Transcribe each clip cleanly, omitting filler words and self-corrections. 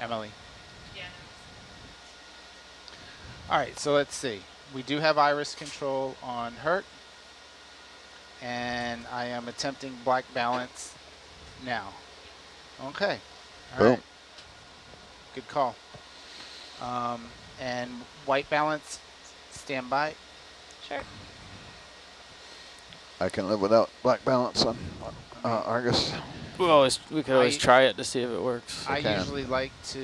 Emily. Yeah. All right, so let's see. We do have iris control on Herc, and I am attempting black balance now. Okay. All Boom. right. Good call. And white balance, stand by. Sure. I can live without black balance on Argus. We could always try it to see if it works. I usually like to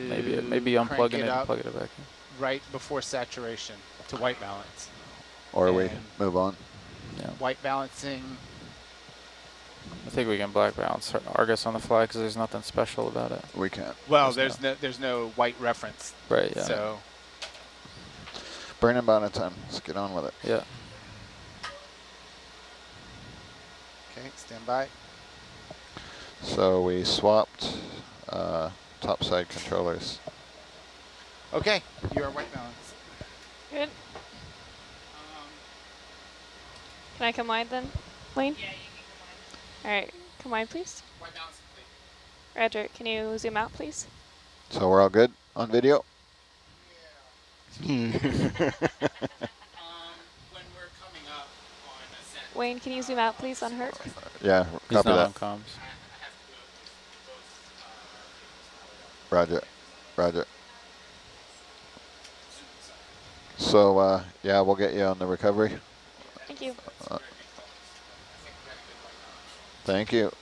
maybe unplugging it and up plug it back in. right before saturation to white balance. Or we And move on. Yeah. White balancing. I think we can black balance Argus on the fly because there's nothing special about it. We can't. Well, there's no white reference. Right. Yeah. So burning bonnet time. Let's get on with it. Yeah. okay, stand by. So we swapped topside controllers. Okay, you are white balance. Good. Can I come wide then, Lane? Yeah, you can come wide. All right, come wide, please. White balance complete. Roger, can you zoom out, please? So we're all good on video? When we're coming up on ascent. Wayne, can you zoom out, please, on Herc? Yeah, He's copy not that. on comms. Roger, roger. So, yeah, we'll get you on the recovery. Thank you. Thank you.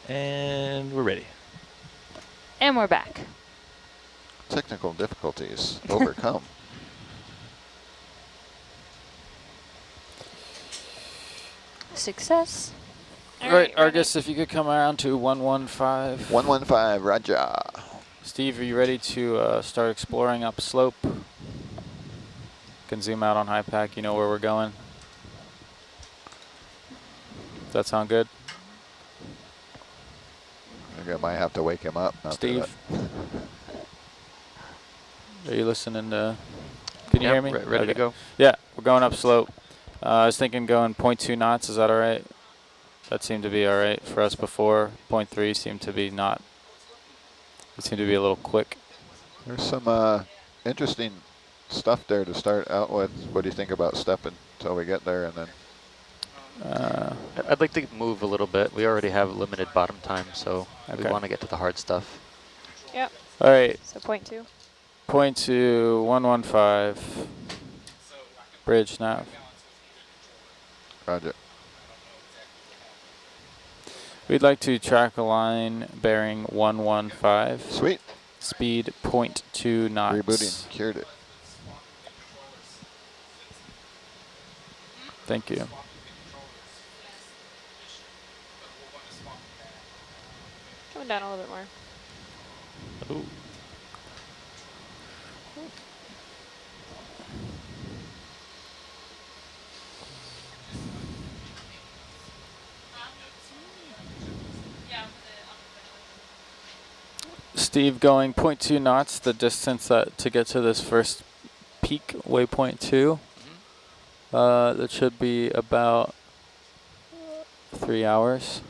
And we're ready. And we're back. Technical difficulties overcome. Success. All Right, ready. Argus, if you could come around to 115. 115, roger. Steve, are you ready to start exploring up slope? Can zoom out on high pack, you know where we're going. Does that sound good? I think I might have to wake him up. Not Steve? Are you listening to, can you hear me? Ready to go? Yeah, we're going up slope. I was thinking going 0.2 knots, is that all right? That seemed to be all right for us before. 0.3 seemed to be not, it seemed to be a little quick. There's some interesting stuff there to start out with. What do you think about stepping until we get there and then? I'd like to move a little bit. We already have limited bottom time, so we want to get to the hard stuff. Yep. All right. So 0.2. 0.2, 115. Bridge nav. Roger. We'd like to track a line bearing 115. Sweet. Speed 0.2 knots. Rebooting, cured it. Thank you. Coming down a little bit more. Ooh. Steve, going 0.2 knots, the distance to get to this first peak, waypoint 2. That should be about 3 hours.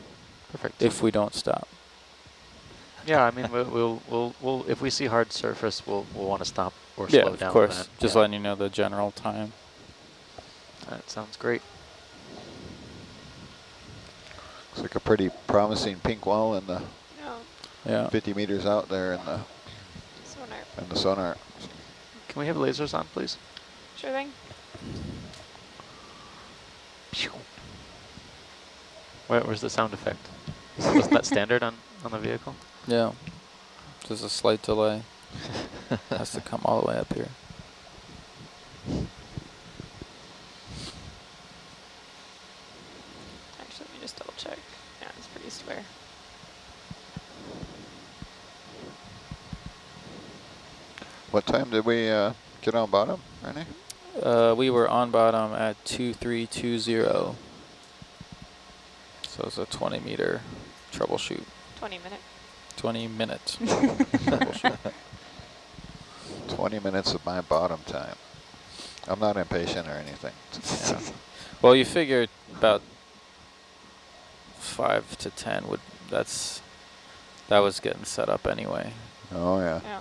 Perfect. If we don't stop. Yeah, I mean, we'll if we see hard surface, we'll want to stop or slow down. Yeah, of course. That. Just letting you know the general time. That sounds great. Looks like a pretty promising pink wall in the No. 50 meters out there in Sonar. the sonar. Can we have lasers on, please? Sure thing. Where's the sound effect? Wasn't that standard on the vehicle? Yeah. There's a slight delay. Has to come all the way up here. Actually, let me just double check. Yeah, it's pretty square. What time did we get on bottom, Renee? We were on bottom at 2320. So it's a 20 meter troubleshoot. 20 minutes. 20 minutes troubleshoot. 20 minutes of my bottom time. I'm not impatient or anything. Yeah. Well, you figured about 5 to 10 would, that was getting set up anyway. Oh yeah. Yeah.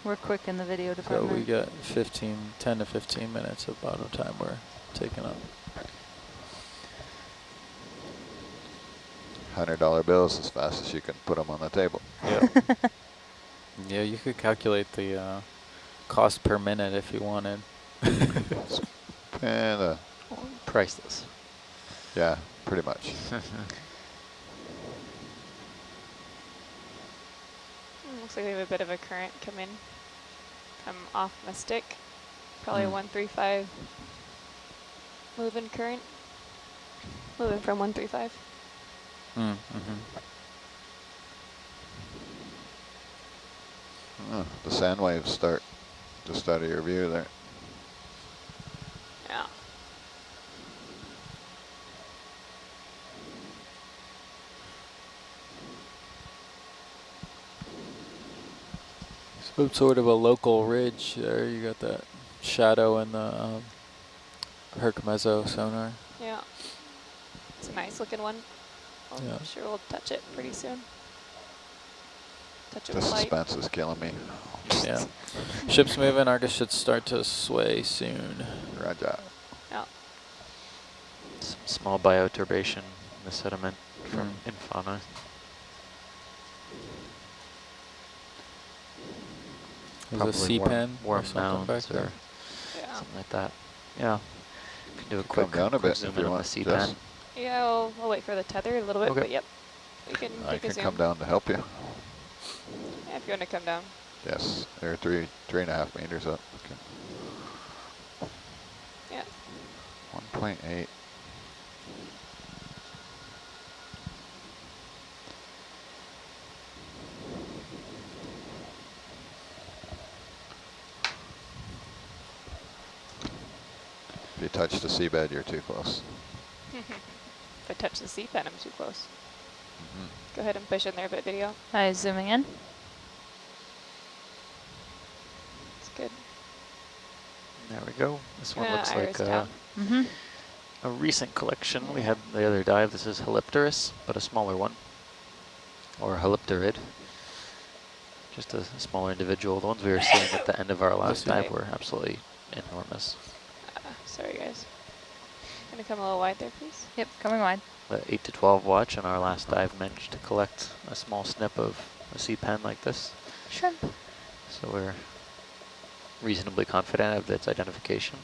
We're quick in the video So department. we got 10 to 15 minutes of bottom time we're taking up. $100 bills as fast as you can put them on the table. Yep. Yeah, you could calculate the cost per minute if you wanted. And Priceless. yeah, pretty much. Looks like we have a bit of a current come in from off Mystic. Probably 135 moving current. Moving from 135. Oh, the sand waves start just out of your view there. Yeah. So it's sort of a local ridge there. You got that shadow in the Hercules sonar. Yeah. It's a nice looking one. I'm sure we'll touch it pretty soon. Touch it The with light. suspense is killing me. Yeah. Ship's moving. Argus should start to sway soon. Roger. Yeah. Some small bioturbation in the sediment from in fauna. There's a sea pen or warm something back mounds there. or Yeah. something like that. Yeah. Can do a Come quick, down a quick bit zoom if in you on the want, sea Jess. pen. Yeah, I'll wait for the tether a little bit, Okay. but yep. We can I take a can zoom. come down to help you. Yeah, if you want to come down. Yes, they're 3.5 meters up. Okay. Yeah. 1.8. If you touch the seabed, you're too close. If I touch the sea pen, I'm too close. Go ahead and push in there a bit, video. Hi, zooming in. It's good. There we go. This one looks iris like down. a recent collection we had the other dive. This is Helipterus, but a smaller one, or Helipterid. Just a smaller individual. The ones we were seeing at the end of our last dive were absolutely enormous. Sorry, guys. Gonna come a little wide there, please. Yep, coming wide. The 8 to 12 watch on our last dive managed to collect a small snip of a sea pen like this. Shrimp. So we're reasonably confident of its identification.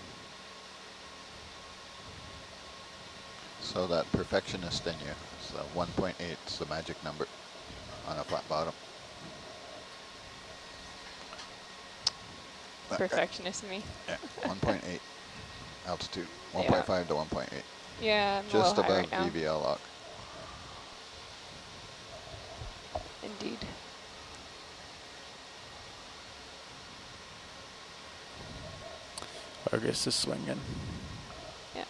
So that perfectionist in you, so 1.8 is the magic number on a flat bottom. That guy. Perfectionist in me. Yeah, 1.8 altitude, Yeah. 1.5 to 1.8. Yeah, I'm Just a little high above right now. VVL lock. Indeed. Argus is swinging. Yeah.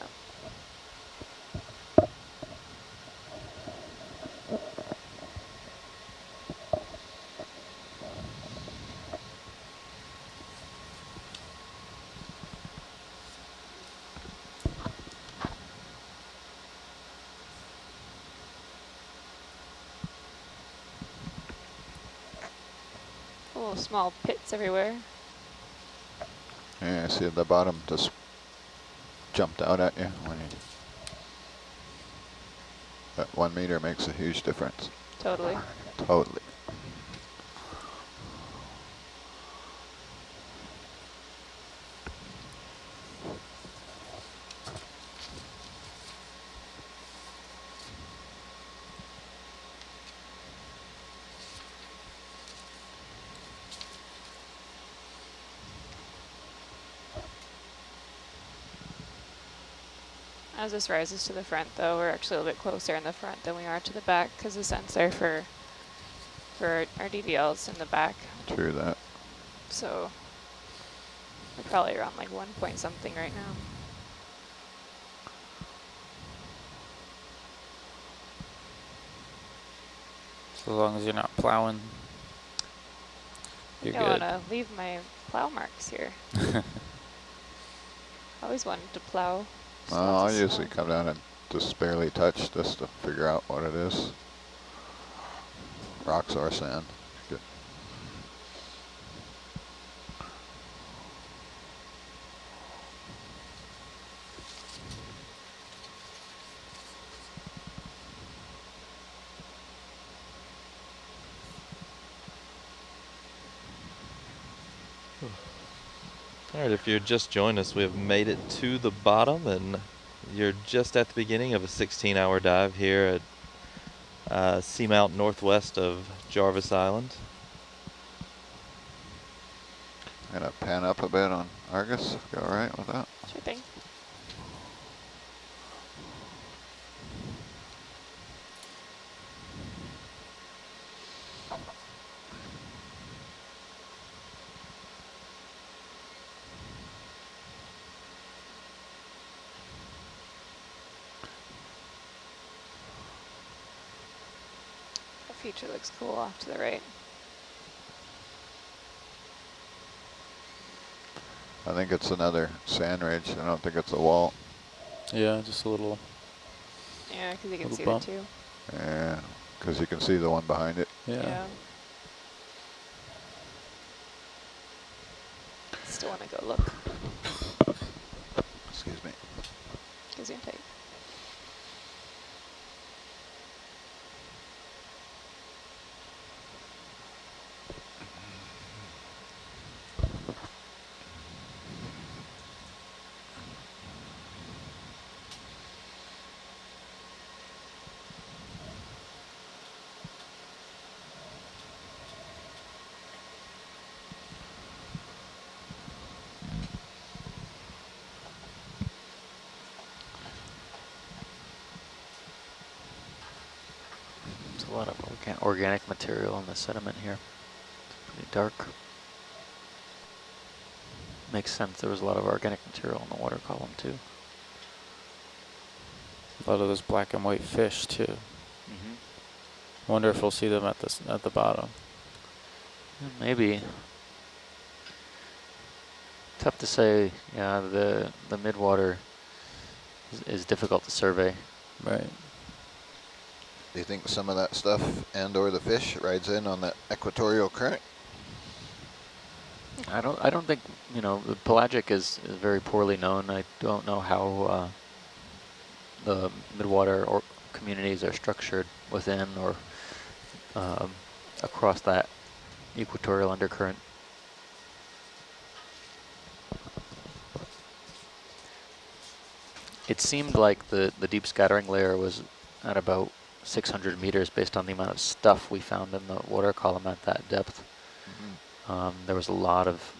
Little small pits everywhere. Yeah, see the bottom just jumped out at you when you. That 1 meter makes a huge difference. Totally. Totally. As this rises to the front, though, we're actually a little bit closer in the front than we are to the back because the sensor for our DVL's in the back. True that. So we're probably around like 1 point something right now. So as long as you're not plowing, you're I don't good. want to leave my plow marks here. I always wanted to plow. just Well, lots I'll of usually snow. come down and just barely touched just to figure out what it is. Rocks or sand. Good. All right, if you're just joined us, we have made it to the bottom, and you're just at the beginning of a 16-hour dive here at seamount northwest of Jarvis Island. Gonna pan up a bit on Argus. You all right with that? Sure thing. The feature looks cool off to the right. I think it's another sand ridge. I don't think it's a wall. Yeah, just a little. Yeah, because you can Little see bump. the two. Yeah, because you can see the one behind it. Yeah. Still want to go look. Excuse me. Gives you tight. There's a lot of organic material in the sediment here. It's pretty dark. Makes sense. There was a lot of organic material in the water column too. A lot of those black and white fish too. Mm-hmm. Wonder if we'll see them at the bottom. Maybe. Tough to say. Yeah, the midwater is difficult to survey. Right. Do you think some of that stuff and or the fish rides in on that equatorial current? I don't think, you know, the pelagic is very poorly known. I don't know how the midwater or communities are structured within or across that equatorial undercurrent. It seemed like the deep scattering layer was at about 600 meters based on the amount of stuff we found in the water column at that depth. Mm-hmm. There was a lot of,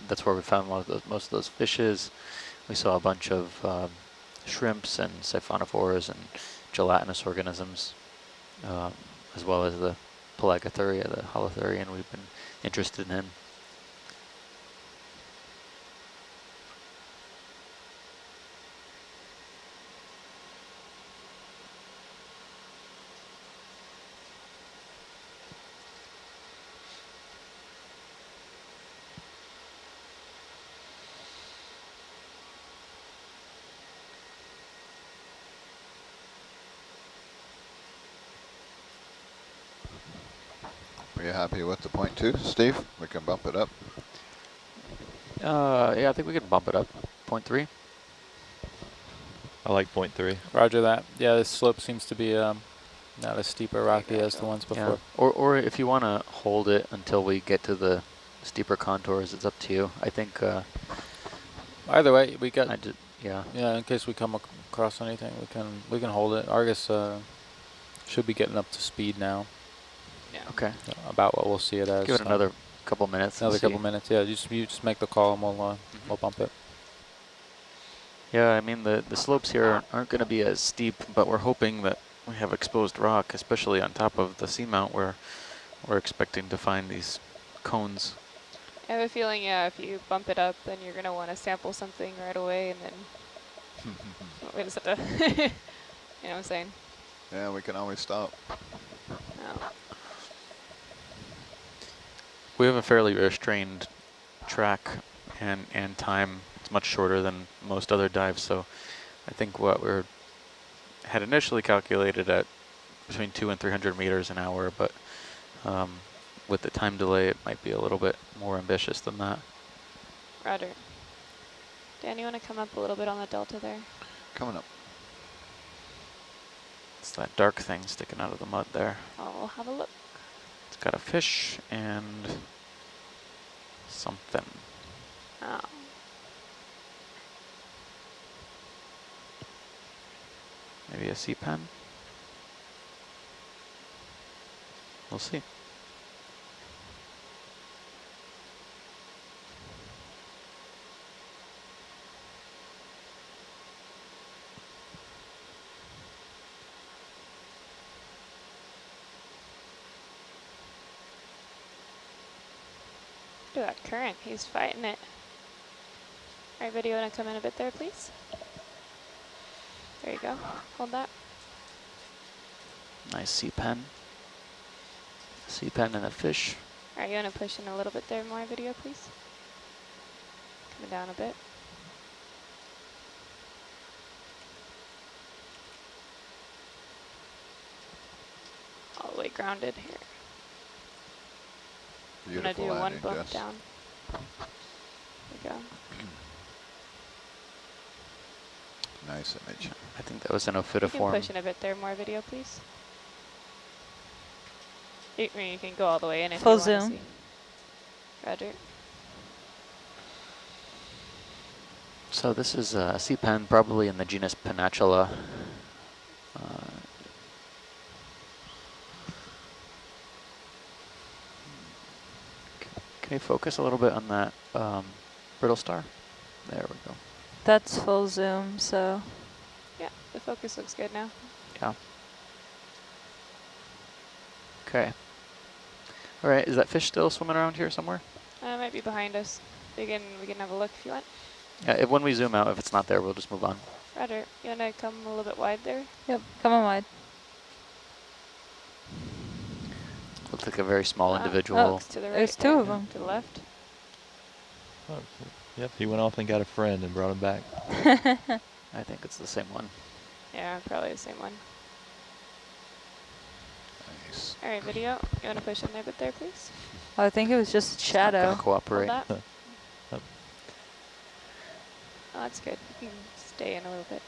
that's where we found most of those fishes. We saw a bunch of shrimps and siphonophores and gelatinous organisms, as well as the Pelagothuria, the holothurian we've been interested in. Are you happy with the 0.2, Steve? We can bump it up. Yeah, I think we could bump it up. 0.3. I like 0.3. Roger that. Yeah, this slope seems to be not as steep or rocky as the ones before. Yeah. Or if you want to hold it until we get to the steeper contours, it's up to you. I think. Either way, we got. Yeah. Yeah, in case we come across anything, we can hold it. Argus should be getting up to speed now. Yeah. Okay. About what we'll see it as. Give it another couple minutes. Another couple minutes. Yeah, you just make the call and we'll bump it. Yeah, I mean the slopes here aren't going to be as steep, but we're hoping that we have exposed rock, especially on top of the seamount where we're expecting to find these cones. I have a feeling, yeah, if you bump it up, then you're going to want to sample something right away, and then we just have to, you know what I'm saying? Yeah, we can always stop. No. We have a fairly restrained track and time. It's much shorter than most other dives, so I think what we had initially calculated at between 200 and 300 meters an hour, but with the time delay, it might be a little bit more ambitious than that. Roger. Dan, you want to come up a little bit on the delta there? Coming up. It's that dark thing sticking out of the mud there. Oh, we'll have a look. It's got a fish and something. Oh. Maybe a sea pen? We'll see. Look at that current. He's fighting it. All right, video, want to come in a bit there, please? There you go. Hold that. Nice sea pen. Sea pen and a fish. All right, you want to push in a little bit there more, video, please? Coming down a bit. All the way grounded here. I'm going to do one bump Jess. down. There we go. Nice image. I think that was an You can ophidioform. push in a bit there more, video, please. I mean, you can go all the way in if Full you want to zoom. see. Roger. So this is a sea pen, probably in the genus Pennatula. Can you focus a little bit on that brittle star? There we go. That's full zoom, so Yeah, the focus looks good now. Yeah. Okay. All right, is that fish still swimming around here somewhere? It might be behind us. We can have a look if you want. Yeah, when we zoom out, if it's not there, we'll just move on. Roger. You want to come a little bit wide there? yep, come on wide. Looks like a very small Oh, individual. to the right. There's two there. of them. To the left. Oh, yep, he went off and got a friend and brought him back. I think it's the same one. Yeah, probably the same one. Nice. All right, video. You want to push in there a bit there, please? I think it was just It's not shadow. gonna cooperate. Hold that. Huh. Oh, that's good. You can stay in a little bit.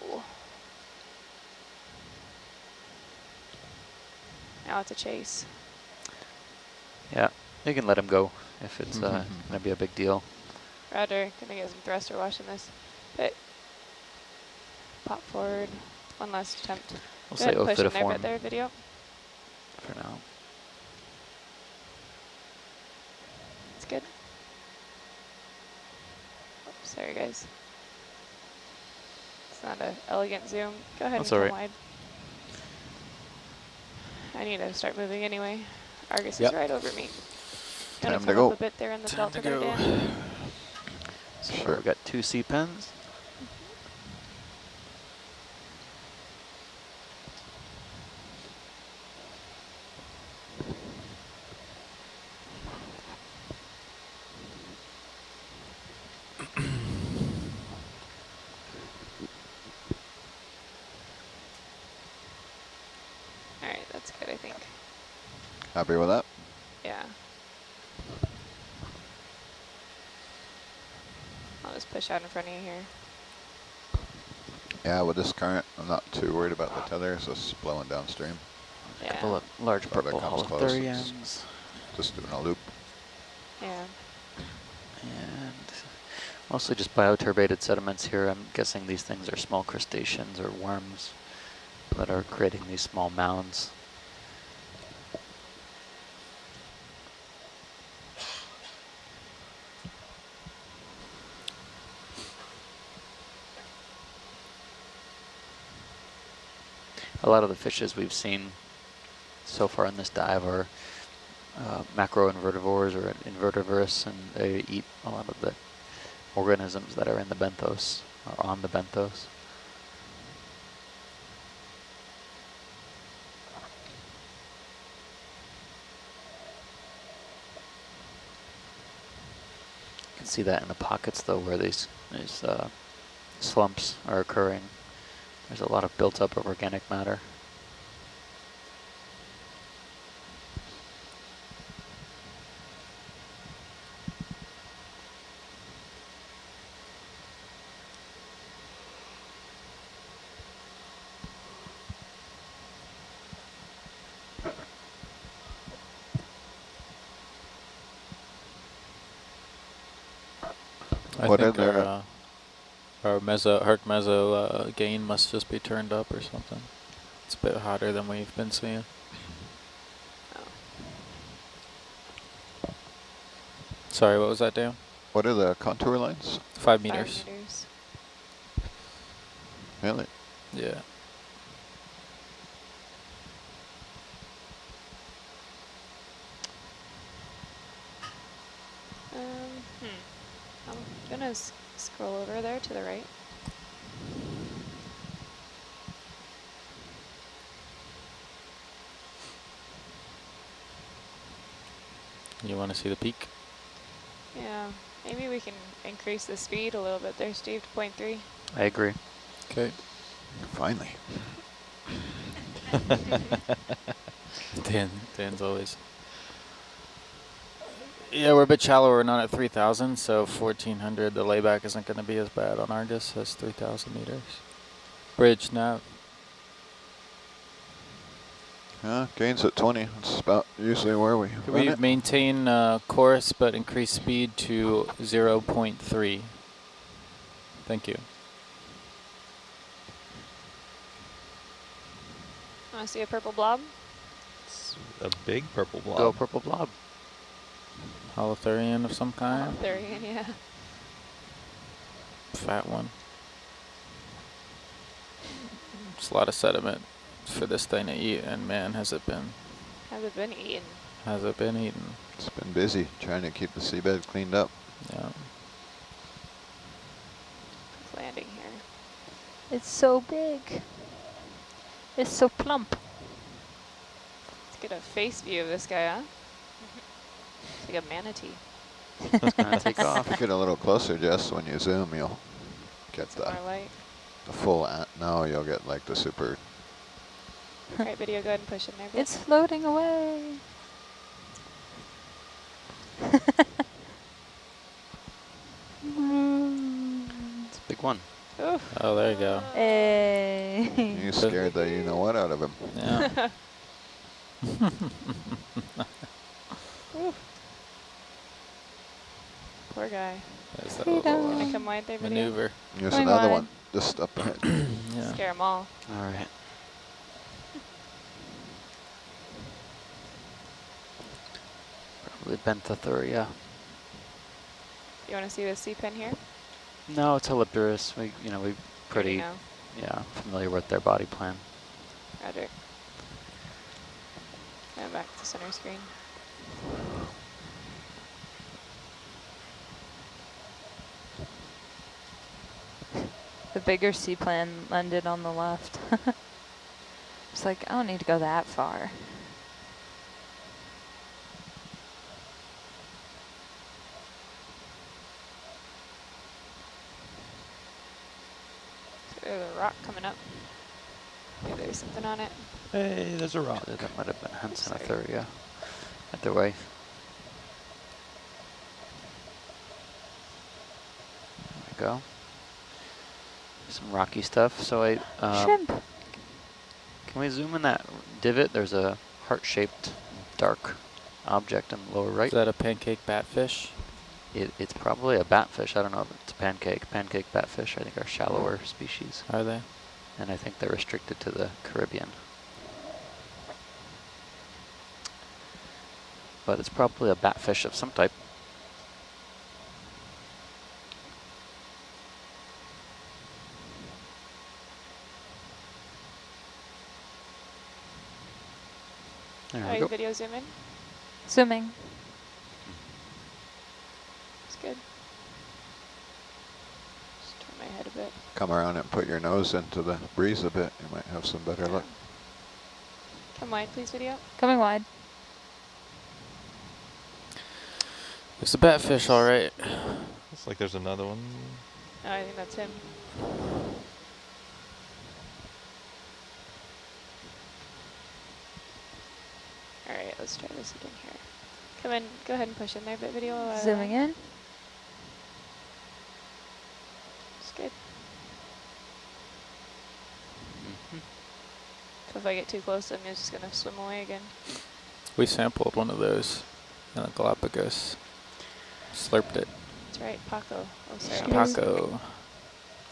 Ooh. Now it's a chase. Yeah, you can let him go if it's gonna be a big deal. Roger. Gonna get some thruster washing this. But pop forward. One last attempt. We'll Go say ahead and push in there a ophidioform bit there, video. for now. It's good. Oops, sorry guys. It's not an elegant zoom. Go ahead That's and all come right. wide. I need to start moving anyway. Argus Yep. is right over me. Time Gonna to come go. up a bit there in the Time delta to there, go. Dan. So Sure. we've got 2 sea pens. All right, that's good, I think. Happy with that? Yeah. I'll just push out in front of you here. Yeah, with this current, I'm not too worried about the tether. It's just blowing downstream. Yeah. Couple of large If that purple comes close, it's- holothurians. Just doing a loop. Yeah. And mostly just bioturbated sediments here. I'm guessing these things are small crustaceans or worms that are creating these small mounds. A lot of the fishes we've seen so far in this dive are macroinvertivores or invertebrous, and they eat a lot of the organisms that are in the benthos or on the benthos. You can see that in the pockets though, where these slumps are occurring. There's a lot of built up of organic matter. I What think are their our Herc meso gain must just be turned up or something. It's a bit hotter than we've been seeing. Sorry, what was that, Dan? what are the contour lines? 5 meters. 5 meters. Really? Yeah. I'm gonna scroll over there to the right. You want to see the peak? Yeah, maybe we can increase the speed a little bit there, Steve, to 0.3. I agree. Okay. Finally. Dan's always. Yeah, we're a bit shallow. We're not at 3,000, so 1,400. The layback isn't going to be as bad on Argus as 3,000 meters. Bridge nav. Yeah, gains at 20. That's about usually where we Can run we it. maintain course but increase speed to 0.3? Thank you. Want to see a purple blob? It's a big purple blob. Go purple blob. Holothurian of some kind. Thurian, yeah. Fat one. It's a lot of sediment for this thing to eat, and man, has it been. Has it been eaten? Has it been eaten? It's been busy trying to keep the seabed cleaned up. Yeah. It's landing here. It's so big. It's so plump. Let's get a face view of this guy, huh? It's like a manatee. It's gonna take off. Get a little closer, Jess. When you zoom, you'll get Some more light. the full. Now you'll get like the super. All right, video, go ahead and push in there. Bill. It's floating away. It's a big one. Oof. Oh, there you go. Hey. You scared the you know what out of him. Yeah. Oof. Poor guy. There's that Freedom. little Gonna come wide there, video. maneuver. Here's Going another wide. one. Just up ahead. Yeah. Scare them all. All right. Probably Benthathuria. You want to see the C-pin here? No, it's Hellipterus. We pretty, Know. yeah, familiar with their body plan. Roger. And back to center screen. The bigger seaplane landed on the left. It's like, I don't need to go that far. So there's a rock coming up. Maybe there's something on it. Hey, there's a rock. Actually, that might have been Sorry. Hansenathuria. Either way. There we go. Some rocky stuff. So Shrimp. can we zoom in that divot? There's a heart-shaped dark object in the lower right. Is that a pancake batfish? It's probably a batfish. I don't know if it's a pancake. Pancake batfish, I think, are shallower species. Are they? And I think they're restricted to the Caribbean. But it's probably a batfish of some type. There we Alright, go. video zoom in. Zooming. It's good. Just turn my head a bit. Come around and put your nose into the breeze a bit. You might have some better luck. Come wide, please, video. Coming wide. It's a batfish, all right. Looks like there's another one. Oh, I think that's him. All right, let's try this again here. Come in, go ahead and push in there, bit video. Zooming in. It's good. So if I get too close, I'm just gonna swim away again. We sampled one of those in the Galapagos. Slurped it. That's right, Paco. Oh, sorry. Paco.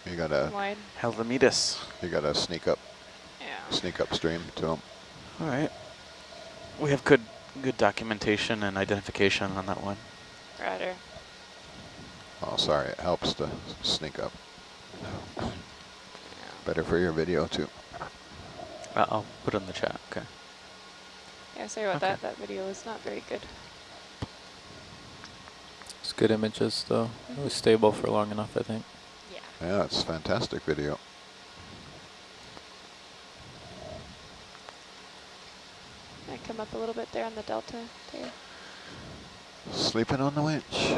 You gotta, Wide. Helvemetus. you gotta sneak up Yeah. stream to them. All right. We have good documentation and identification on that one. Roger. Oh, sorry, it helps to sneak up. Yeah. Better for your video too. I'll put it in the chat. Okay. Yeah, sorry about Okay. that. That video was not very good. It's good images though. It was stable for long enough, I think. Yeah. Yeah, it's a fantastic video. I come up a little bit there on the delta there. Sleeping on the winch.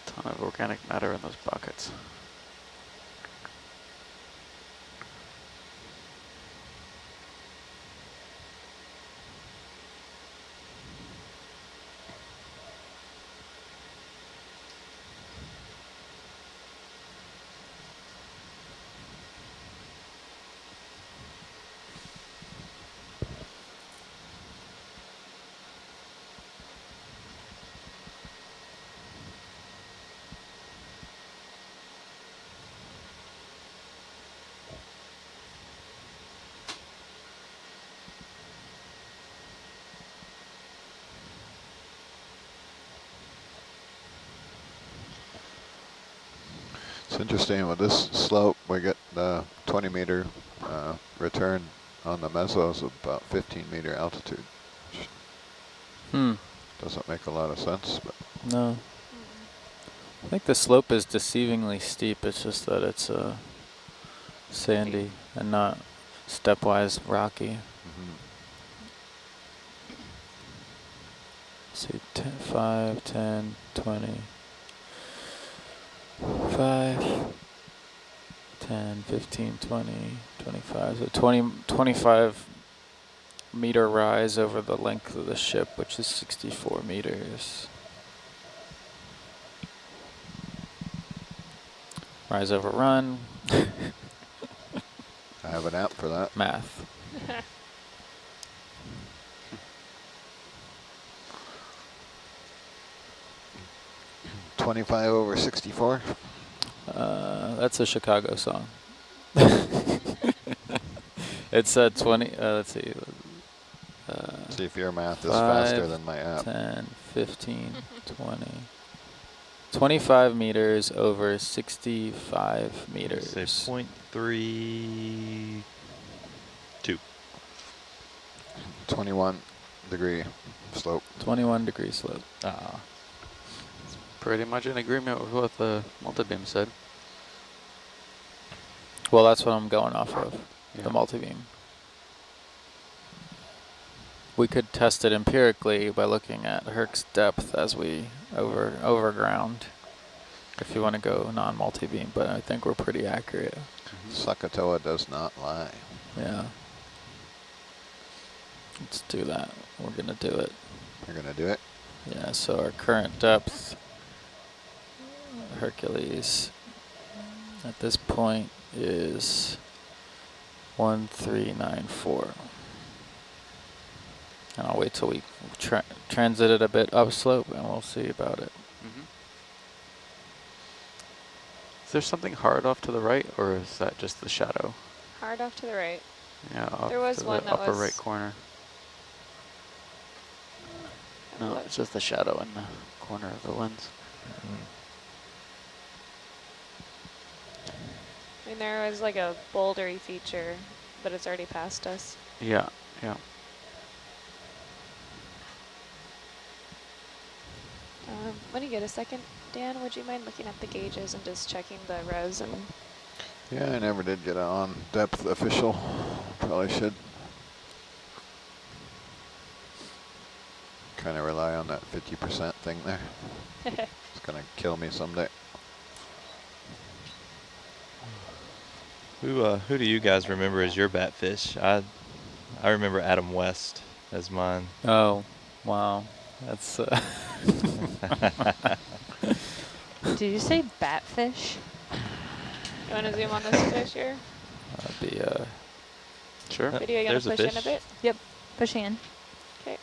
Ton of organic matter in those buckets. It's interesting with this slope, we get the 20-meter return on the mesos of about 15-meter altitude. Hmm. Doesn't make a lot of sense, but No. I think the slope is deceivingly steep. It's just that it's sandy and not stepwise rocky. See, 10, 5, 10, 20, 5, 10, 15, 20, 25. So 25 meter rise over the length of the ship, which is 64 meters. Rise over run. I have an app for that. Math. 25 over 64. That's a Chicago song. It's 20, let's see. See if your math is 5, faster than my app. 10, 15, 20. 25 meters over 65 meters. Say 0.32. 21 degree slope. 21 degree slope. Ah. Pretty much in agreement with what the multi-beam said. Well, that's what I'm going off of, Yeah. the multi-beam. We could test it empirically by looking at Herc's depth as we overground, if you want to go non-multi-beam, but I think we're pretty accurate. Sakatoa does not lie. Yeah. Let's do that. We're going to do it. You're going to do it? Yeah, so our current depth, Hercules, at this point is 1394. And I'll wait till we transit it a bit upslope and we'll see about it. Is there something hard off to the right, or is that just the shadow? Hard off to the right. Yeah, off There was to one the that upper was- right corner. Have a No, look. it's just the shadow in the corner of the lens. I mean, there was like a bouldery feature, but it's already past us. Yeah, yeah. When you get a second, Dan, would you mind looking at the gauges and just checking the res and Yeah, I never did get an on-depth official. Probably should. Kind of rely on that 50% thing there. It's gonna kill me someday. Who do you guys remember as your batfish? I remember Adam West as mine. Oh, wow. That's Did you say batfish? you want to zoom on this fish here? that'd be Sure. Video, you want There's to a push in a fish. bit? Yep, pushing in. Okay.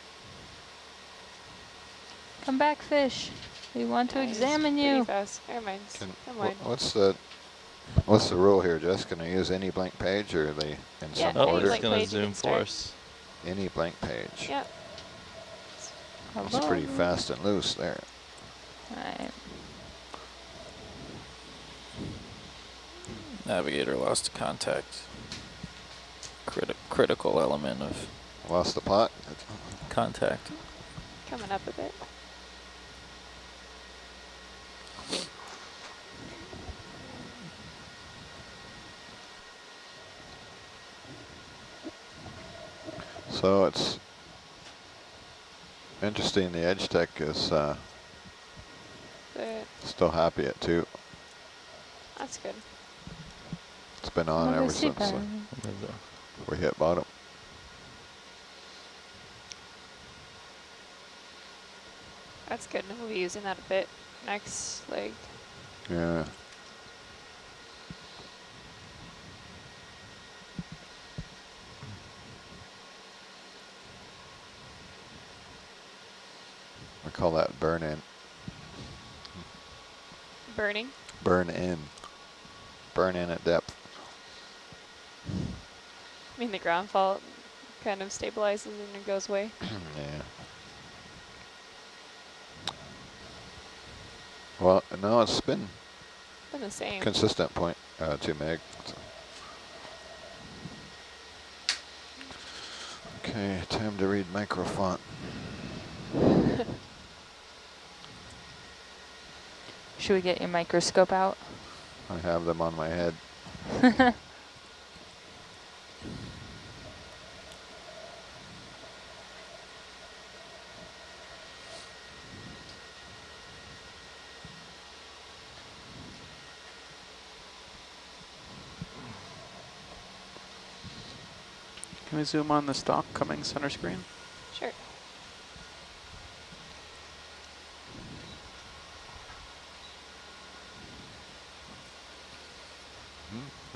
Come back, fish. We want to examine you. Pretty fast. Never mind. Never mind. What's the rule here, Jess? Can I use any blank page, or are they in Yeah, some Oh, any order? it's blank gonna page you zoom can for start. us. Any blank page. Yep. It's pretty fast and loose there. Alright. navigator lost contact. Critical element of Lost the pot. contact. Coming up a bit. So it's interesting. The Edge Tech is But still happy at 2. that's good. It's been on ever since we hit bottom. That's good. We'll be using that a bit next leg. Yeah. We call that burn in. Burning. Burn in. Burn in at depth. I mean, the ground fault kind of stabilizes and it goes away. Yeah. Well, no, it's been Been the same. consistent 2 meg. So. Okay, time to read microfont. Should we get your microscope out? I have them on my head. Can we zoom on the stock coming center screen? Sure.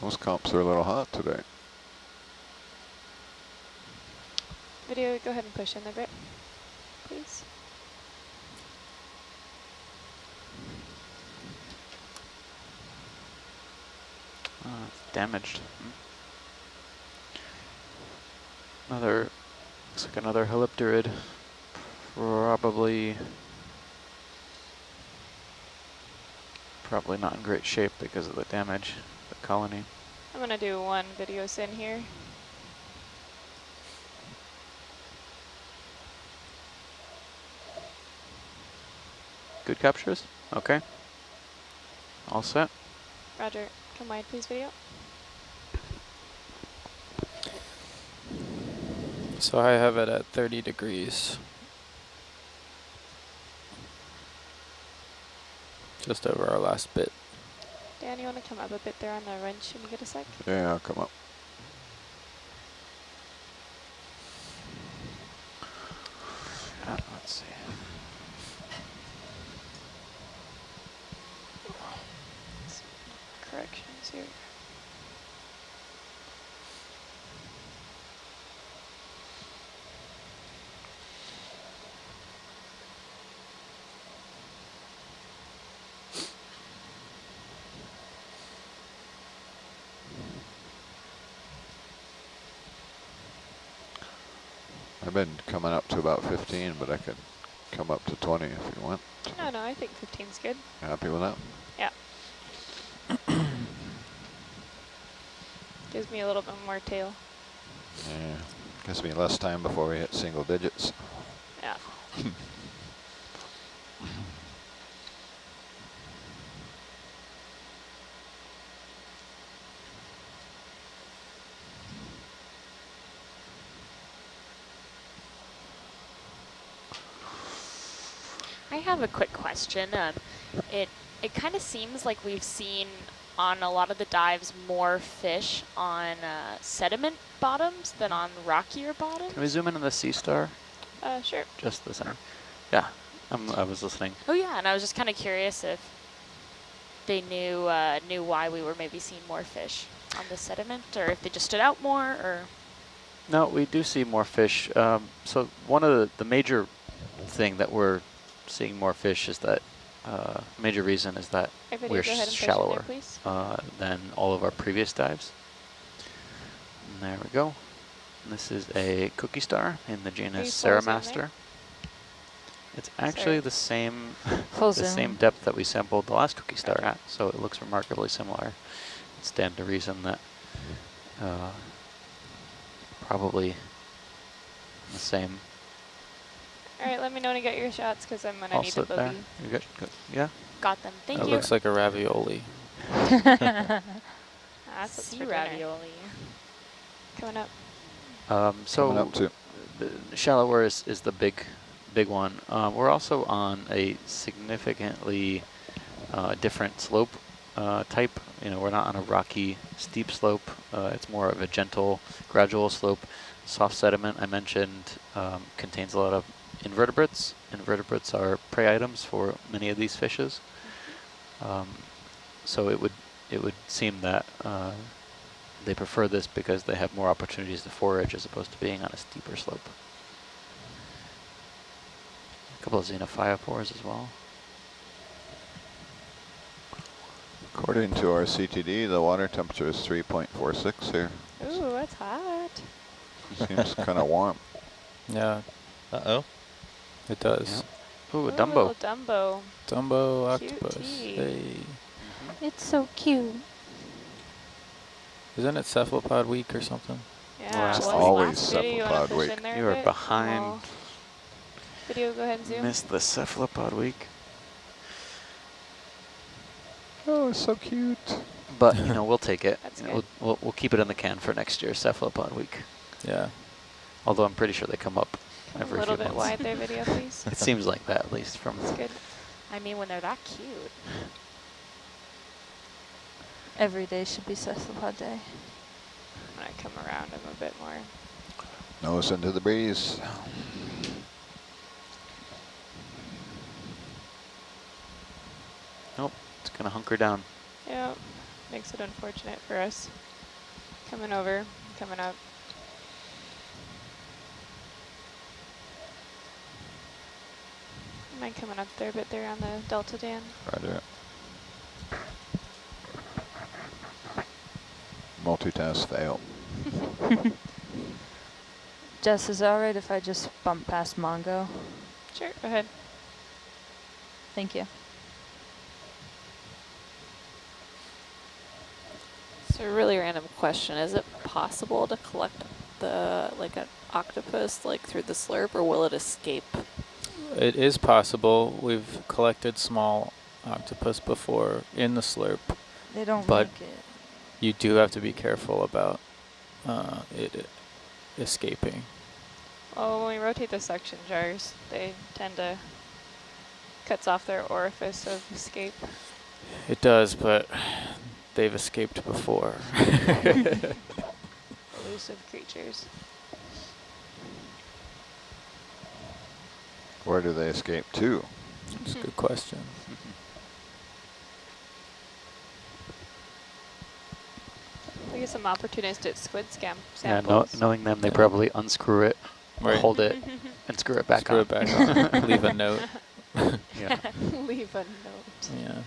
Those comps are a little hot today. Video, go ahead and push in a bit, please. It's damaged. Another, looks like another Hylipterid. Probably not in great shape because of the damage, the colony. I'm going to do one video syn here. Good captures? Okay. All set. Roger. Come wide, please, video. So I have it at 30 degrees. Just over our last bit. Dan, you want to come up a bit there on the wrench when you get a sec? Yeah, I'll come up. Let's see. Corrections here. I've been coming up to about 15, but I could come up to 20 if you want. No, no, I think 15's good. Happy with that? Yeah. Gives me a little bit more tail. Yeah. Gives me less time before we hit single digits. Yeah. I have a quick question. It kind of seems like we've seen on a lot of the dives more fish on sediment bottoms than on rockier bottoms. Can we zoom in on the sea star? Sure. Just the center. Yeah, I was listening. Oh yeah, and I was just kind of curious if they knew why we were maybe seeing more fish on the sediment, or if they just stood out more, or. No, we do see more fish. So one of the major thing that we're seeing more fish is that major reason is that we're shallower than all of our previous dives. And there we go. And this is a cookie star in the genus Ceramaster. It's actually the same same depth that we sampled the last cookie star at, so it looks remarkably similar. It stands to reason that probably the same. All right, let me know when you get your shots, because I'm going to need the bogey. You good? Good. Yeah? Got them. Thank you. That looks like a ravioli. That's sea ravioli. Coming up. Coming up too. The shallower is the big one. We're also on a significantly different slope type. You know, we're not on a rocky, steep slope. It's more of a gentle, gradual slope. Soft sediment, I mentioned, contains a lot of invertebrates. Invertebrates are prey items for many of these fishes. So it would seem that they prefer this because they have more opportunities to forage as opposed to being on a steeper slope. A couple of xenophyophores as well. According to our CTD, the water temperature is 3.46 here. Ooh, that's hot. Seems kind of warm. Yeah. Uh-oh. It does. Ooh, a Ooh, Dumbo. little Dumbo. Dumbo octopus. Cutie. Hey. It's so cute. Isn't it cephalopod week or something? Yeah, It's it was always last video. You wanna cephalopod push week. in there You a are bit? behind. Oh. Video, go ahead and zoom. Missed the cephalopod week. Oh, it's so cute. But, you know, we'll take it. That's You know, we'll keep it in the can for next year's cephalopod week. Yeah. Although I'm pretty sure they come up A every little few bit months. wide there, video, please. It seems like that, at least from. That's good. I mean, when they're that cute. Every day should be cephalopod day. When I come around them a bit more. Nose into the breeze. Nope, it's gonna hunker down. Yeah, makes it unfortunate for us. Coming over, coming up. Mind coming up there a bit there on the Delta Dan. Roger. Multitask fail. Jess, is it alright if I just bump past Mongo? Sure, go ahead. Thank you. So a really random question. Is it possible to collect an octopus through the slurp, or will it escape? It is possible. We've collected small octopus before in the slurp. They don't But make it. you do have to be careful about it escaping. Oh, when we rotate the suction jars, they tend to cuts off their orifice of escape. It does, but they've escaped before. Elusive creatures. Where do they escape to? That's a good question. We get some opportunistic squid Yeah, samples. knowing them, they probably unscrew it, Right. hold it, and screw it back Screw on. it back on. Leave a note. Yeah. Leave a note. Yeah.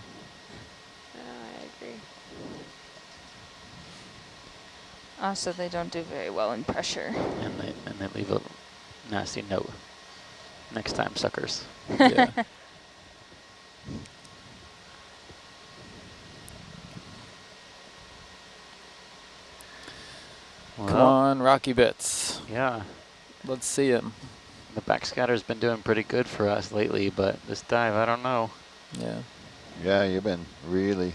I agree. Also, they don't do very well in pressure. And they leave a Nasty note. Next time, suckers. Yeah. Well, Come on, Rocky Bits. yeah. Let's see him. The backscatter's been doing pretty good for us lately, but this dive, I don't know. Yeah. Yeah, you've been really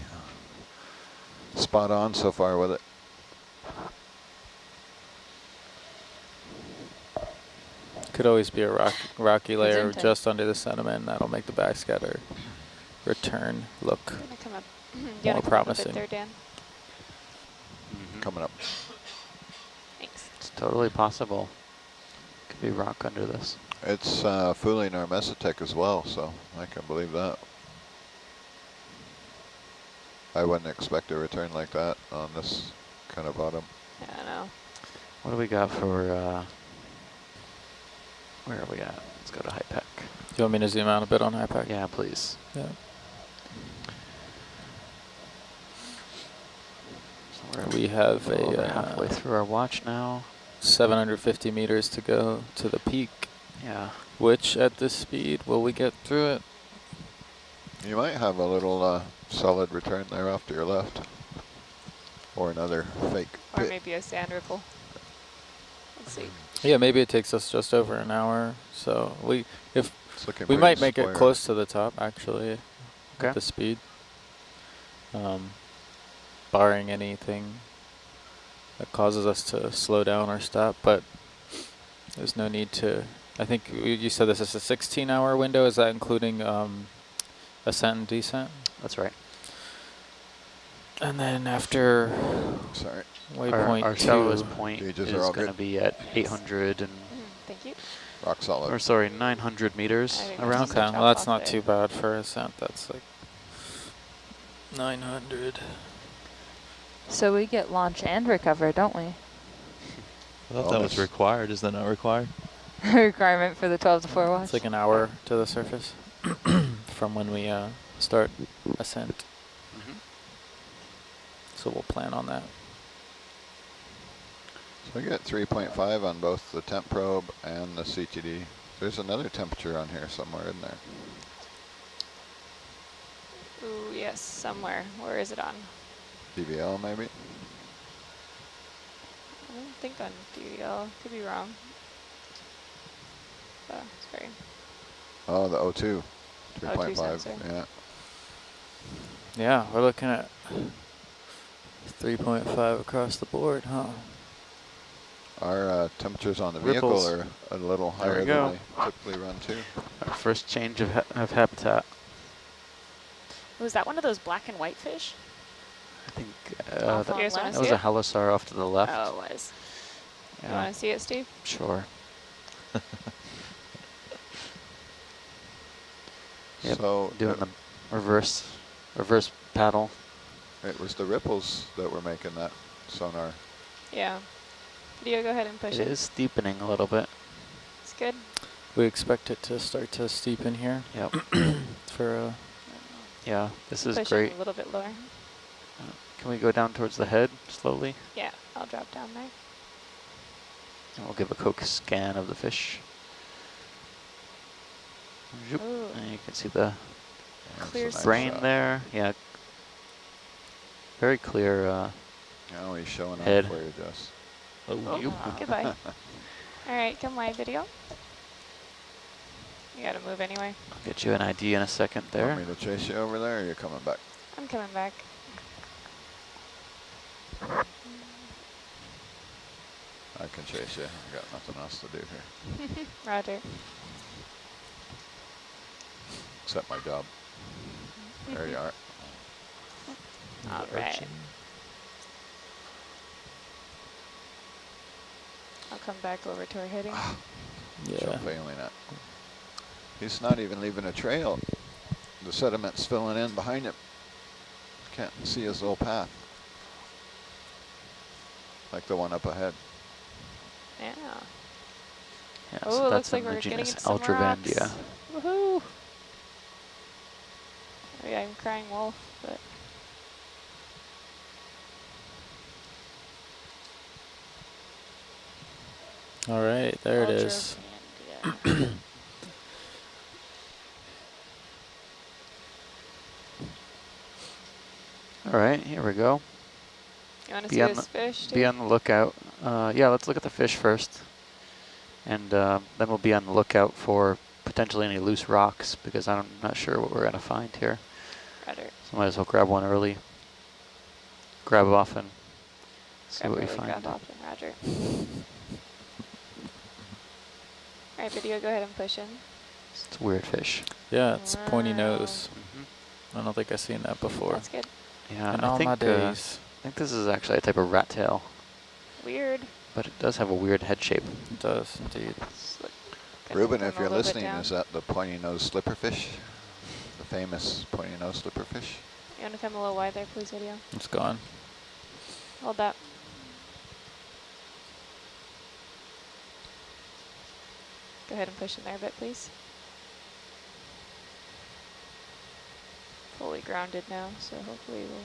spot on so far with it. Could always be a rocky layer into. just under the sediment. That'll make the backscatter return look I'm gonna come up. more promising. Up a bit there, Dan. Coming up. Thanks. It's totally possible. Could be rock under this. It's fooling our Mesotech as well, so I can believe that. I wouldn't expect a return like that on this kind of bottom. Yeah, I know. What do we got for, where are we at? Let's go to high pack. Do you want me to zoom out a bit on high pack? Yeah, please. Yeah. So We have we're a halfway through our watch now. 750 meters to go to the peak. Yeah. Which at this speed, will we get through it? You might have a little solid return there off to your left. Or another fake Or pit. maybe a sand ripple. Let's see. Yeah, maybe it takes us just over an hour. So we It's looking we pretty might make it square. close to the top actually Okay. at the speed. Barring anything that causes us to slow down or stop, but there's no need to. I think you said this is a 16-hour window. Is that including ascent and descent? That's right. And then after Sorry. waypoint Our 2, shallowest point Gauges is are all going to good. be at 800 and, Thank you. Rock solid. or sorry, 900 meters I think around. that's okay, just well drop that's off not there. too bad for ascent. That's like 900. So we get launch and recover, don't we? I thought that was Bonus. required. Is that not required? Requirement for the 12 to 4 watch. It's like an hour to the surface from when we start ascent. So we'll plan on that. So I get 3.5 on both the temp probe and the CTD. There's another temperature on here somewhere, isn't there? Ooh, yes, somewhere. Where is it on? DVL maybe? I don't think on DVL. Could be wrong. Sorry. Oh, the O2. O2 3.5, sensor. yeah. Yeah, we're looking at 3.5 across the board, huh? Our temperatures on the vehicle Ripples. are a little There we higher go. than they typically run too. Our first change of habitat. Was that one of those black and white fish? I think Off that, on You guys wanna left? that was see a it? halusar off to the left. Oh, it was. You Yeah, want to see it, Steve? sure. Yep, So doing the reverse paddle. it was the ripples that were making that sonar. Yeah. Video, go ahead and push It it. is steepening a little bit. It's good. We expect it to start to steepen here Yep. for Yeah, this is Push great. it a little bit lower. Can we go down towards the head slowly? Yeah, I'll drop down there. And we'll give a quick scan of the fish. Zoop. Ooh. And you can see the Clear That's a nice brain shot. there. Yeah. Very clear. Now he's showing Head. off where you just. Oh, goodbye. All right, come wide, video. You gotta move anyway. I'll get you an ID in a second there. Want me to chase you over there or are you coming back? I'm coming back. I can chase you. I got nothing else to do here. Roger. Except my job. There you are. All right. I'll come back over to our heading. So failing it. He's not even leaving a trail. The sediment's filling in behind him. Can't see his little path. Like the one up ahead. Yeah. Yeah, Oh, so it that's looks like in the we're getting genus into some Ultravandia. rocks. Woohoo! Oh yeah, I'm crying wolf, but All right, there it is. Ultravandia. All right, here we go. You want to see this fish, too? Be on the lookout. Yeah, let's look at the fish first. And then we'll be on the lookout for potentially any loose rocks, because I'm not sure what we're going to find here. Roger. So might as well grab one early. Grab off and see what we find. Grab off and roger. All right, video, go ahead and push in. It's a weird fish. Yeah, it's pointy nose. I don't think I've seen that before. That's good. Yeah, in I all think, my days. I think this is actually a type of rat tail. Weird. But it does have a weird head shape. It does, indeed. Ruben, if you're listening, is that the pointy nose slipperfish? The famous pointy nose slipperfish? You want to come a little wide there, please, video? It's gone. Hold that. Go ahead and push in there a bit, please. Fully grounded now, so hopefully we'll...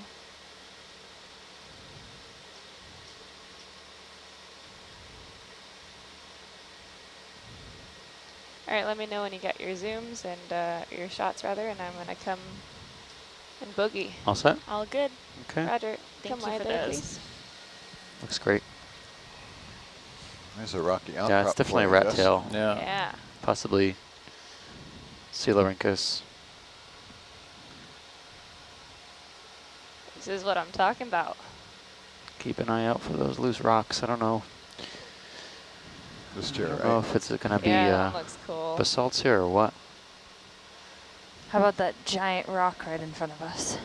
All right, let me know when you got your zooms and your shots, rather, and I'm going to come and boogie. All set? All good. Okay. Roger. Thank Come you wide for there, those. please. Looks great. There's a rocky outcrop. Yeah, it's definitely a rat tail. Yeah. Yeah. Possibly Coelurhynchus. This is what I'm talking about. Keep an eye out for those loose rocks. I don't know. Just I here, don't right? know if it's going to be Yeah, that looks cool. basalts here or what. How about that giant rock right in front of us?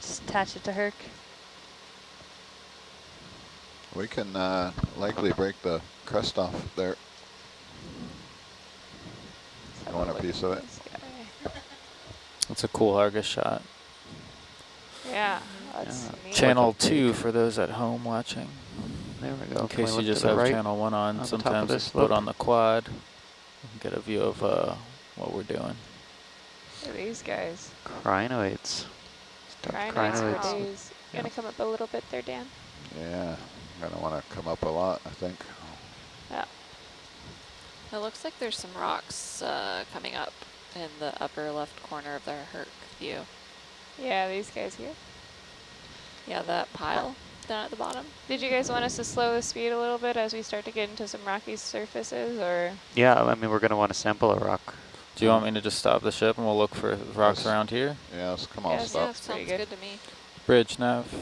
Just attach it to Herc. We can likely break the crust off there. You want a piece of it? It's a cool Argus shot. Yeah, that's neat. Channel 2 for those at home watching. There we go. In Can case we you look just to the have right channel 1 on, the top of sometimes this it's put slope? on the quad. You can get a view of what we're doing. Look at these guys. Crinoids. Crinoids for days. You want to come up a little bit there, Dan? Yeah, I'm going to want to come up a lot, I think. Yeah. It looks like there's some rocks coming up in the upper left corner of the Herc view. Yeah, these guys here. Yeah, that pile down at the bottom. Did you guys want us to slow the speed a little bit as we start to get into some rocky surfaces, or? Yeah, I mean, we're going to want to sample a rock. Do you want me to just stop the ship and we'll look for rocks around here? Yes, come on, Yes, stop. Yeah, sounds good to me. Bridge nav.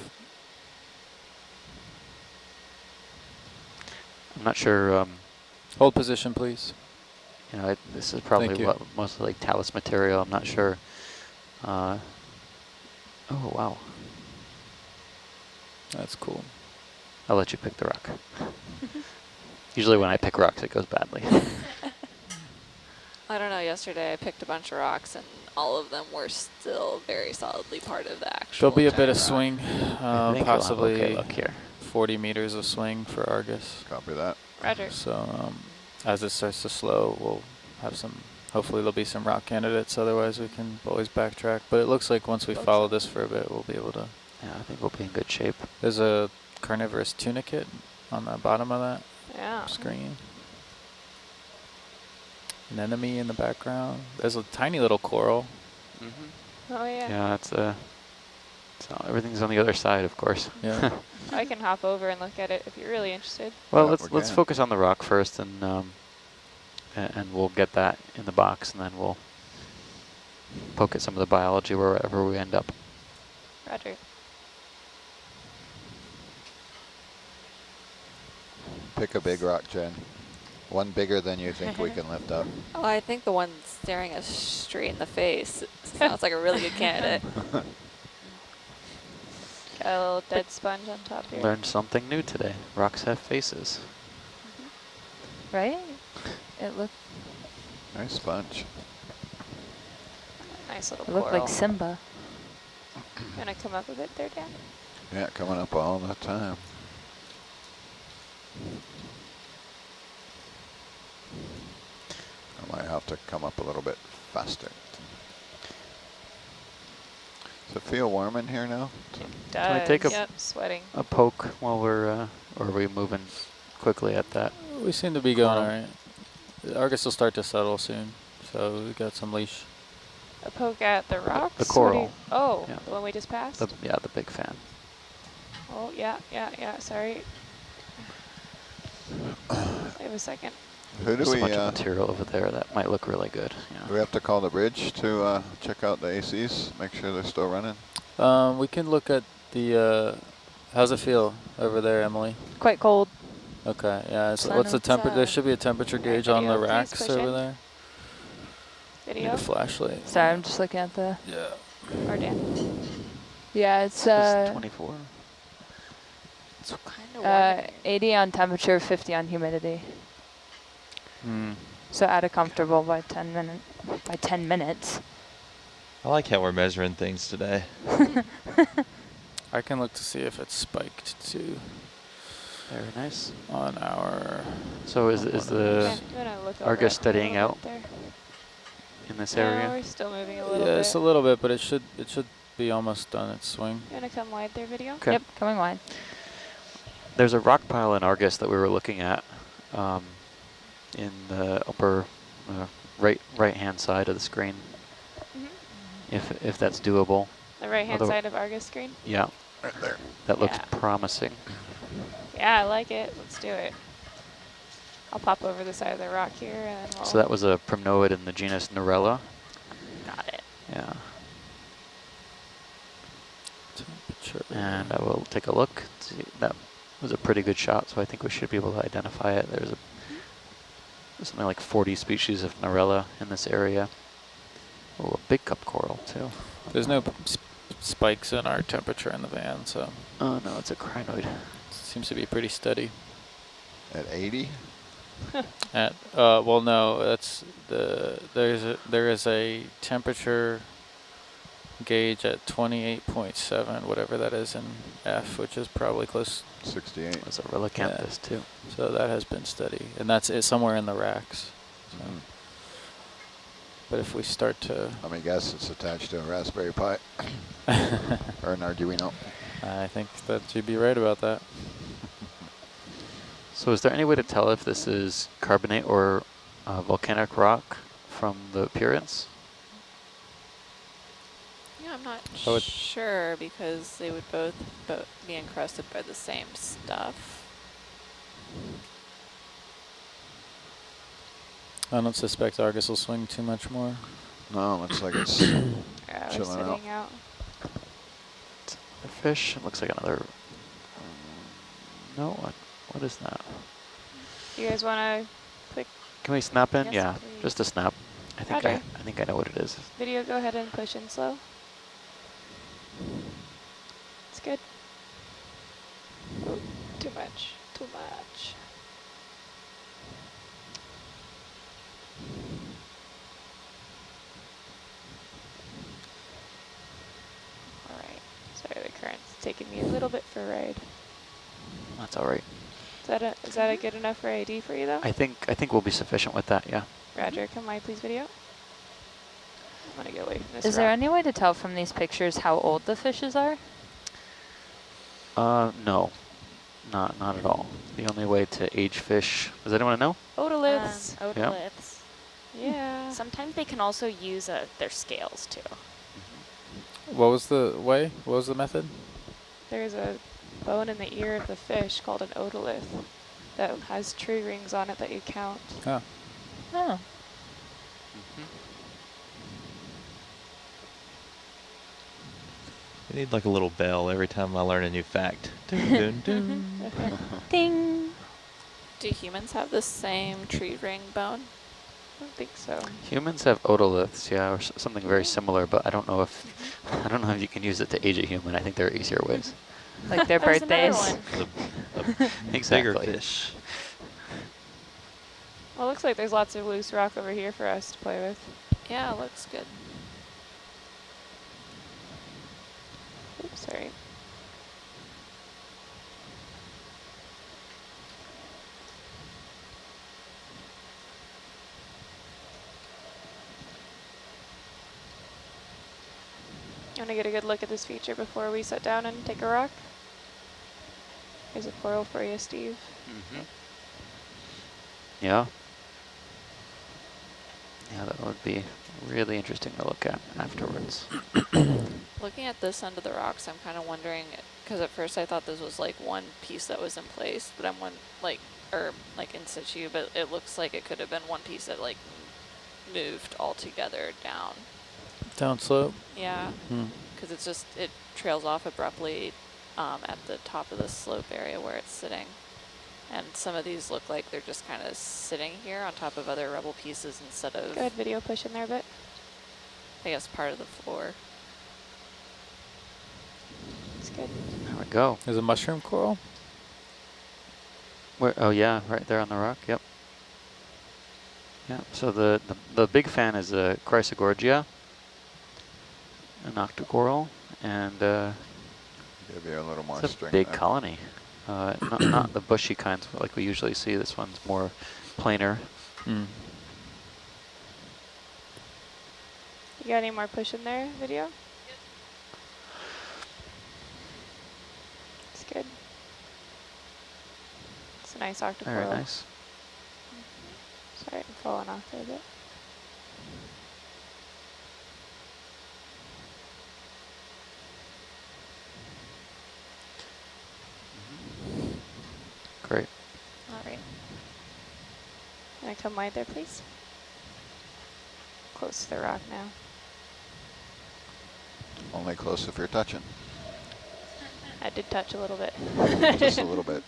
I'm not sure. Hold position, please. You know, this is probably what mostly like talus material. I'm not sure. Oh wow, That's cool. I'll let you pick the rock. Usually when I pick rocks, it goes badly. I don't know, yesterday I picked a bunch of rocks and all of them were still very solidly part of the actual There'll be a bit of rock. swing, I think possibly we'll have okay luck here. 40 meters of swing for Argus. Copy that. Roger. So as it starts to slow, we'll have some, hopefully there'll be some rock candidates, otherwise we can always backtrack. But it looks like once we follow this for a bit, we'll be able to. Yeah, I think we'll be in good shape. There's a carnivorous tunicate on the bottom of that Yeah. screen. Anemone in the background. There's a tiny little coral. Oh yeah. Yeah, it's so everything's on the other side, of course. Yeah. I can hop over and look at it if you're really interested. Well, Yeah, let's focus on the rock first, and we'll get that in the box, and then we'll poke at some of the biology wherever we end up. Roger. Pick a big rock, Jen. One bigger than you think we can lift up. Oh, I think the one staring us straight in the face sounds like a really good candidate. Got a little dead sponge on top here. Learned something new today. Rocks have faces. Right? It looked Nice sponge. Nice little it looked coral. like Simba. Gonna come up a bit there, Dan? Yeah, coming up all the time. I might have to come up a little bit faster. Does it feel warm in here now? Does. Can I take Yep, sweating. a poke while we're, or are we moving quickly at that? We seem to be going all right. Argus will start to settle soon, so we got some leash. A poke at the rocks? The coral. Oh, yeah. the one we just passed? The big fan. Oh, yeah, sorry. Wait a second. Who do There's we, a bunch of material over there that might look really good. Yeah. do we have to call the bridge to check out the ACs, make sure they're still running? We can look at the, how's it feel over there, Emily? Quite cold. Okay, yeah, so Sun what's the temperature? There outside. should be a temperature gauge Right, on the video, please racks push over in. there. Need Video? a flashlight. Sorry, I'm just looking at the. Yeah. Or Dan? Yeah, it's It's 24. It's kind of 80 on temperature, 50 on humidity. Hmm. So at a comfortable by 10 minutes. I like how we're measuring things today. I can look to see if it's spiked too Very nice. on our. So is the I'm gonna look Argus over steadying a little out bit there. in this No, area? we're still moving a little Yeah, bit. it's a little bit, but it should be almost done its swing. You wanna come wide there, video? Okay. Yep, coming wide. There's a rock pile in Argus that we were looking at in the upper right-hand side of the screen, if that's doable. The right-hand Although- side of Argus screen? Yeah, Right there. that looks Yeah. promising. Yeah, I like it. Let's do it. I'll pop over the side of the rock here and we'll... So that was a primnoid in the genus Narella. Got it. Yeah, Temperature. and I will take a look. See, that was a pretty good shot, so I think we should be able to identify it. There's something like 40 species of Narella in this area. Oh, a big cup coral too. There's no spikes in our temperature in the van, so Oh no, it's a crinoid. it seems to be pretty steady. At 80? At well, no, that's there is a temperature gauge at 28.7, whatever that is in F, which is probably close. 68. There's a Relicanthus too. So that has been steady, and that's it somewhere in the racks. So. Mhm. But if we start to, Let me guess, it's attached to a Raspberry Pi or an Arduino. I think that you'd be right about that. So is there any way to tell if this is carbonate or volcanic rock from the appearance? Yeah, I'm not I would- sure because they would both be encrusted by the same stuff. I don't suspect Argus will swing too much more. No, looks like it's Yeah, we're chilling out. sitting out. The fish. It looks like another. No, what is that? You guys want to Can we snap in? Yes, Yeah, please. just a snap. I think Roger. I think I know what it is. video go ahead and push in slow? It's good. Oh, too much. Too much. Alright. Sorry, the current's taking me a little bit for a ride. That's all right. Is that a good enough for ID for you though? I think we'll be sufficient with that. Yeah. Roger, come wide please video. I'm gonna get away from this Is there rock. any way to tell from these pictures how old the fishes are? No, not at all. The only way to age fish. Does anyone know? Otoliths. Otoliths. Yeah. Sometimes they can also use their scales too. What was the way? What was the method? There's a bone in the ear of the fish called an otolith that has tree rings on it that you count. Oh. Oh. I need like a little bell every time I learn a new fact. Dun, dun, dun. Ding. Do humans have the same tree ring bone? I don't think so. Humans have otoliths, yeah, or something very similar, but I don't know if you can use it to age a human. I think there are easier ways. Like their There's another birthdays. one. Exactly. Bigger fish. Well, it looks like there's lots of loose rock over here for us to play with. Yeah, looks good. Oops, sorry. You want to get a good look at this feature before we sit down and take a rock? Here's a coral for you, Steve. Yeah. Yeah, that would be really interesting to look at afterwards. Looking at this end of the rocks, I'm kind of wondering, because at first I thought this was like one piece that was in place, but I'm like in situ, but it looks like it could have been one piece that like moved altogether down. Downslope? Yeah, because it's just, it trails off abruptly at the top of the slope area where it's sitting. And some of these look like they're just kind of sitting here on top of other rubble pieces instead of... Go ahead, video push in there a bit. I guess part of the floor. It's good. There we go. There's a mushroom coral? Where? Oh yeah, right there on the rock. Yep. Yeah. So the big fan is a Chrysogorgia, an octocoral, and give you a little more it's a string big there. colony. Not the bushy kinds like we usually see. This one's more planar. You got any more push in there, video? Yep. It's good. It's a nice octocoral. Very nice. Sorry, I'm falling off there a bit. Great. All right. Can I come wide there, please? Close to the rock now. Only close if you're touching. I did touch a little bit. Just a little bit.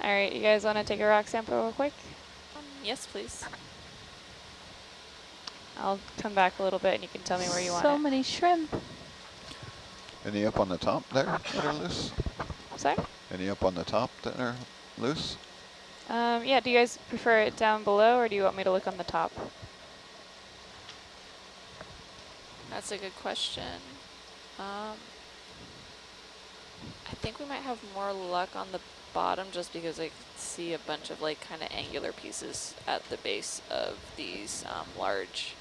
All right, you guys want to take a rock sample real quick? Yes, please. I'll come back a little bit and you can tell me where you want it. So many shrimp. Any up on the top there that are loose? Sorry? Any up on the top that are loose? Yeah, do you guys prefer it down below or do you want me to look on the top? That's a good question. I think we might have more luck on the bottom just because I see a bunch of like kind of angular pieces at the base of these large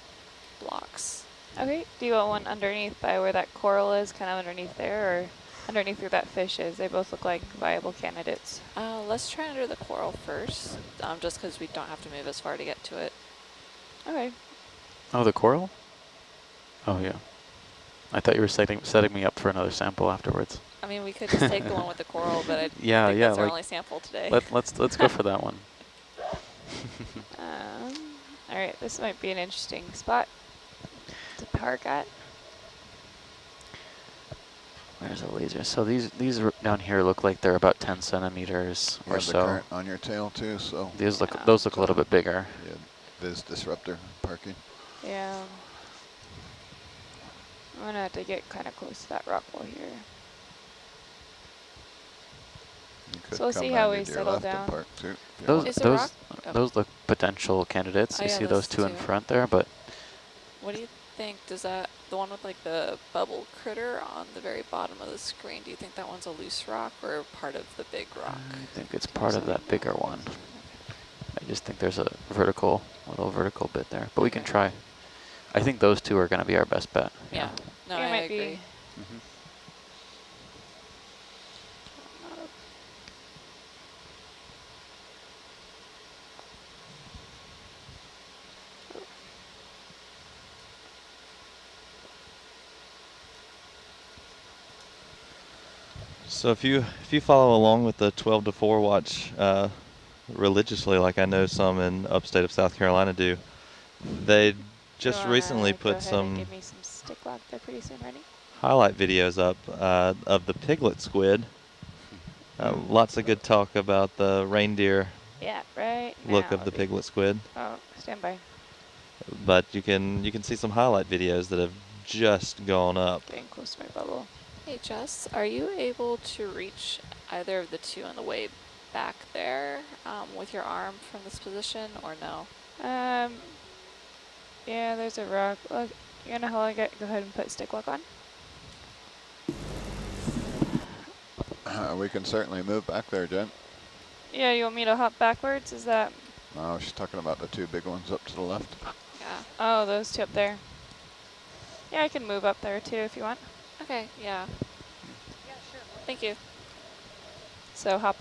blocks. Okay, do you want one underneath by where that coral is, kind of underneath there, or underneath where that fish is? They both look like viable candidates. Let's try under the coral first, just because we don't have to move as far to get to it. Okay. Oh, the coral? Oh yeah. I thought you were setting me up for another sample afterwards. I mean, we could just take the one with the coral, but I think that's our only sample today. Let's go for that one. All right, this might be an interesting spot to park at. Where's the laser? So these down here look like they're about 10 centimeters You or have the so. current on your tail too, so. Those look a little bit bigger. Yeah, Viz disruptor parking. Yeah. I'm gonna have to get kind of close to that rock wall here. So we'll see how we settle down. Those look potential candidates. You see those two in front there, but. What do you think? Does that, the one with like the bubble critter on the very bottom of the screen, do you think that one's a loose rock or part of the big rock? I think it's part of that bigger one. I just think there's a little vertical bit there, but we can try. I think those two are going to be our best bet. Yeah, no, I agree. So if you follow along with the 12 to 4 watch religiously, like I know some in upstate of South Carolina do, they just recently put some give me some stick lock there pretty soon, ready? highlight videos up of the piglet squid. Lots of good talk about the reindeer look of the piglet squid. Oh, stand by. But you can see some highlight videos that have just gone up. Getting close to my bubble. Hey Jess, are you able to reach either of the two on the way back there with your arm from this position, or no? Yeah, there's a rock. Look, you're gonna hold it. Go ahead and put stick lock on. We can certainly move back there, Jen. Yeah, you want me to hop backwards? Is that? No, she's talking about the two big ones up to the left. Yeah. Oh, those two up there. Yeah, I can move up there too if you want. Okay, yeah. Yeah, sure. Thank you. So hop